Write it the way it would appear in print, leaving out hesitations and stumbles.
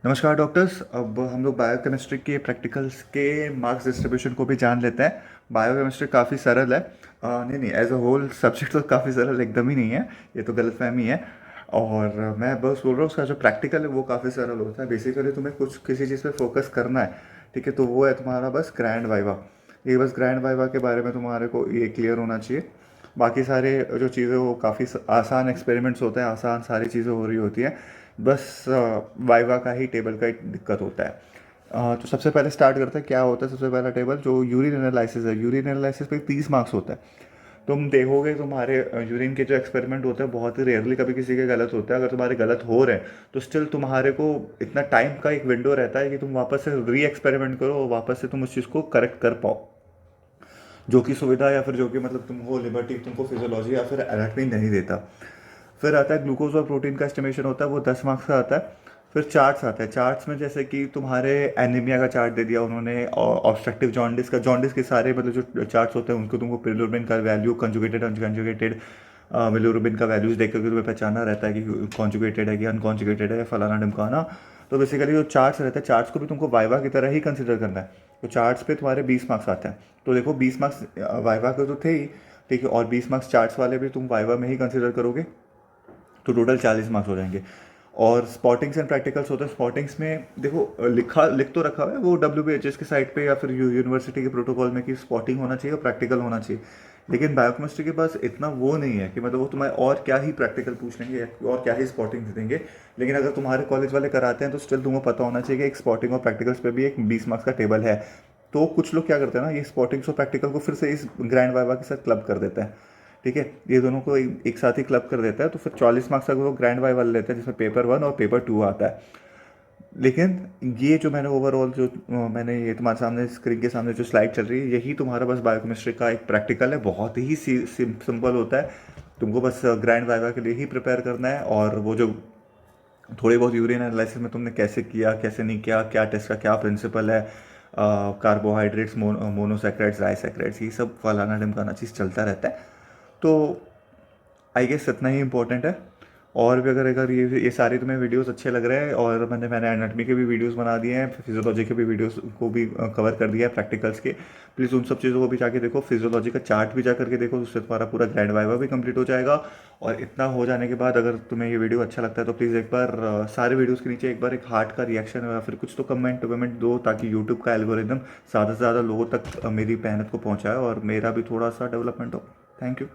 नमस्कार डॉक्टर्स। अब हम लोग बायोकेमिस्ट्री के प्रैक्टिकल्स के मार्क्स डिस्ट्रीब्यूशन को भी जान लेते हैं। बायोकेमिस्ट्री काफ़ी सरल है। नहीं नहीं, एज अ होल सब्जेक्ट तो काफ़ी सरल एकदम ही नहीं है, ये तो गलतफहमी है। और मैं बस बोल रहा हूँ उसका जो प्रैक्टिकल है वो काफ़ी सरल होता है। बेसिकली तुम्हें कुछ किसी चीज़ पे फोकस करना है, ठीक है, तो वो है तुम्हारा बस ग्रैंड वाइवा। ये बस ग्रैंड वाइवा के बारे में तुम्हारे को ये क्लियर होना चाहिए। बाकी सारे जो चीज़ें वो काफ़ी आसान एक्सपेरिमेंट्स होते हैं, आसान सारी चीज़ें हो रही होती हैं। बस वाइवा का ही टेबल का एक दिक्कत होता है। तो सबसे पहले स्टार्ट करते हैं क्या होता है। सबसे पहला टेबल जो यूरिन एनालिसिस है, यूरिन एनालिसिस पे 30 मार्क्स होता है। तुम देखोगे तुम्हारे यूरिन के जो एक्सपेरिमेंट होते हैं बहुत ही रेयरली कभी किसी के गलत होता है। अगर तुम्हारे गलत हो रहे हैं तो स्टिल तुम्हारे को इतना टाइम का एक विंडो रहता है कि तुम वापस से री एक्सपेरिमेंट करो और वापस से तुम उस चीज़ को करेक्ट कर पाओ। जो कि सुविधा या फिर जो कि मतलब तुमको लिबर्टी तुमको फिजियोलॉजी या फिर एनाटमी नहीं देता। फिर आता है ग्लूकोज और प्रोटीन का एस्टिमेशन होता है, वो 10 मार्क्स का आता है। फिर चार्ट्स आते हैं। चार्ट्स में जैसे कि तुम्हारे एनीमिया का चार्ट दे दिया उन्होंने, और ऑब्स्ट्रक्टिव जॉन्डिस के सारे मतलब जो चार्ट्स होते हैं उनको तुमको बिलिरुबिन का वैल्यू, कंजुगेटेड अनकंजुगेटेड बिलिरुबिन का वैल्यूज देख करके तुम्हें पहचानना रहता है कि कॉन्जुगेटेड है कि अनकॉन्जुगेटेड है, फलाना ढिमकाना। तो बेसिकली जो चार्ट्स रहते हैं, चार्ट्स को भी तुमको वाइवा की तरह ही कंसिडर करना है। तो चार्ट्स पे तुम्हारे 20 मार्क्स आते हैं। तो देखो 20 मार्क्स वाइवा के तो थे ही, ठीक है, और 20 मार्क्स चार्ट्स वाले भी तुम वाइवा में ही कंसिडर करोगे, तो टोटल 40 मार्क्स हो जाएंगे। और स्पॉटिंग्स एंड प्रैक्टिकल्स होते हैं। स्पॉटिंग्स में देखो लिख तो रखा हुआ है वो WBHS की साइट पे या फिर यूनिवर्सिटी के प्रोटोकॉल में कि स्पॉटिंग होना चाहिए और प्रैक्टिकल होना चाहिए। लेकिन बायोकेमिस्ट्री के पास इतना वो नहीं है कि मतलब वो तुम्हें और क्या ही प्रैक्टिकल पूछ लेंगे और क्या ही स्पॉटिंग दे देंगे। लेकिन अगर तुम्हारे कॉलेज वाले कराते हैं तो स्टिल तुमको पता होना चाहिए कि एक स्पॉटिंग और प्रैक्टिकल्स पे भी एक 20 मार्क्स का टेबल है। तो कुछ लोग क्या करते हैं ना, ये स्पॉटिंग्स और प्रैक्टिकल को फिर से इस ग्रैंड वाइवा के साथ क्लब कर देते हैं, ठीक है, ये दोनों को एक साथ ही क्लब कर देता है। तो फिर 40 मार्क्स का वो ग्रैंड वाइवा लेते हैं जिसमें पेपर 1 और पेपर 2 आता है। लेकिन ये जो मैंने ओवरऑल जो मैंने ये तुम्हारे सामने स्क्रीन के सामने जो स्लाइड चल रही है, यही तुम्हारा बस बायोकेमिस्ट्री का एक प्रैक्टिकल है। बहुत ही सिंपल होता है। तुमको बस ग्रैंड वाइवा के लिए ही प्रिपेयर करना है। और वो जो थोड़ी बहुत यूरिन एनालिसिस में तुमने कैसे किया कैसे नहीं किया, क्या टेस्ट का क्या प्रिंसिपल है, कार्बोहाइड्रेट्स, मोनोसैक्राइड्स, डाइसैक्राइड्स, ये सब फलाना ढिमकाना चीज़ चलता रहता है। तो आई गेस इतना ही इंपॉर्टेंट है। और भी अगर अगर ये सारे तुम्हें वीडियोस अच्छे लग रहे हैं, और मैंने एनाटमी के भी वीडियोस बना दिए हैं, फिजियोलॉजी के भी वीडियोस को भी कवर कर दिया है प्रैक्टिकल्स के। प्लीज़ उन सब चीज़ों को भी जाके देखो। फिजियोलॉजी का चार्ट भी जा करके देखो, उससे तुम्हारा पूरा ग्रैंड वाइवा भी कंप्लीट हो जाएगा। और इतना हो जाने के बाद अगर तुम्हें ये वीडियो अच्छा लगता है तो प्लीज़ एक बार सारे वीडियोस के नीचे एक बार एक हार्ट का रिएक्शन या फिर कुछ तो कमेंट वमेंट दो, ताकि यूट्यूब का एल्गोरिदम ज़्यादा से ज़्यादा लोगों तक मेरी मेहनत को पहुँचाए और मेरा भी थोड़ा सा डेवलपमेंट हो। Thank you.